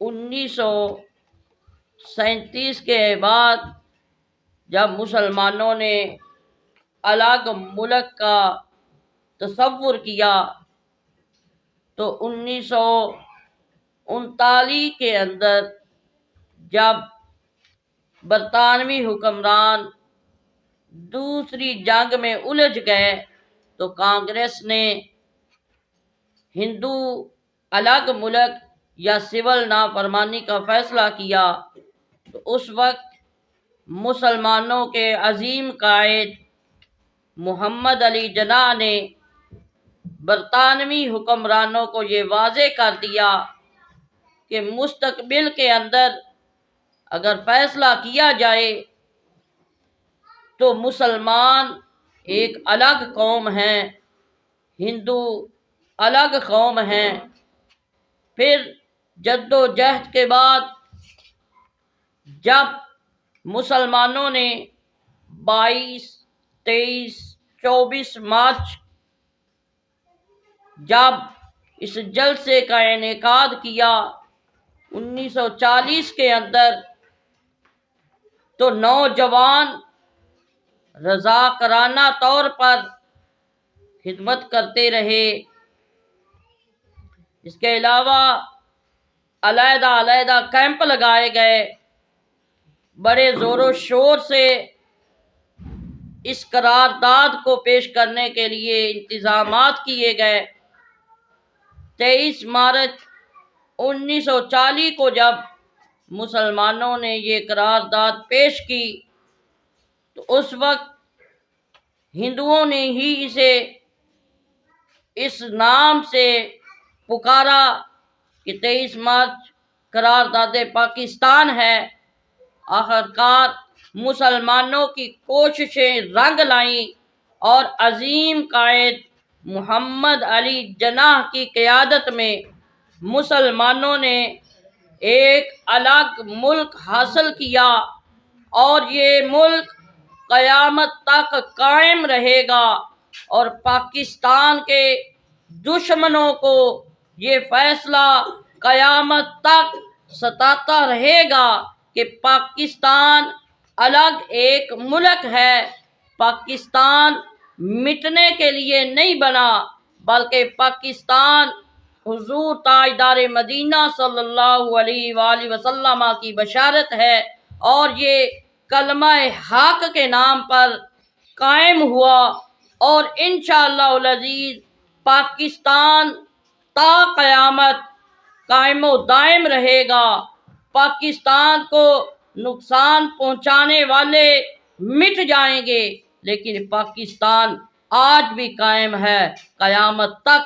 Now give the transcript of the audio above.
1937 के बाद जब मुसलमानों ने अलग मुल्क का तसव्वुर किया तो 1939 के अंदर जब बरतानवी हुक्मरान दूसरी जंग में उलझ गए तो कांग्रेस ने हिंदू अलग मुल्क या सिविल नाफरमानी का फैसला किया। तो उस वक्त मुसलमानों के अजीम कायद मोहम्मद अली जिन्नाह ने बरतानवी हुक्मरानों को ये वाज़े कर दिया कि मुस्तकबिल के अंदर अगर फैसला किया जाए तो मुसलमान एक अलग कौम हैं, हिंदू अलग कौम हैं। फिर जद्दोजहद के बाद जब मुसलमानों ने 22, 23, 24 मार्च जब इस जलसे का इनेकाद किया 1940 के अंदर, तो नौजवान रज़ाकराना तौर पर खिदमत करते रहे। इसके अलावा अलग-अलग कैंप लगाए गए, बड़े ज़ोरों शोर से इस करारदाद को पेश करने के लिए इंतज़ामात किए गए। 23 मार्च 1940 को जब मुसलमानों ने ये करारदाद पेश की तो उस वक्त हिंदुओं ने ही इसे इस नाम से पुकारा कि 23 मार्च करारदाद पाकिस्तान है। आखिरकार मुसलमानों की कोशिशें रंग लाईं और अजीम कायद मोहम्मद अली जिन्नाह की क़यादत में मुसलमानों ने एक अलग मुल्क हासिल किया और ये मुल्क क़यामत तक कायम रहेगा। और पाकिस्तान के दुश्मनों को ये फ़ैसला क़यामत तक सताता रहेगा कि पाकिस्तान अलग एक मुल्क है। पाकिस्तान मिटने के लिए नहीं बना, बल्कि पाकिस्तान हुज़ूर ताजदार मदीना सल्लल्लाहु अलैहि वसल्लम की बशारत है और ये कलमा हक के नाम पर कायम हुआ और इंशाअल्लाह अज़ीज़ पाकिस्तान ता क़यामत कायम व दायम रहेगा। पाकिस्तान को नुकसान पहुंचाने वाले मिट जाएंगे, लेकिन पाकिस्तान आज भी कायम है, क़यामत तक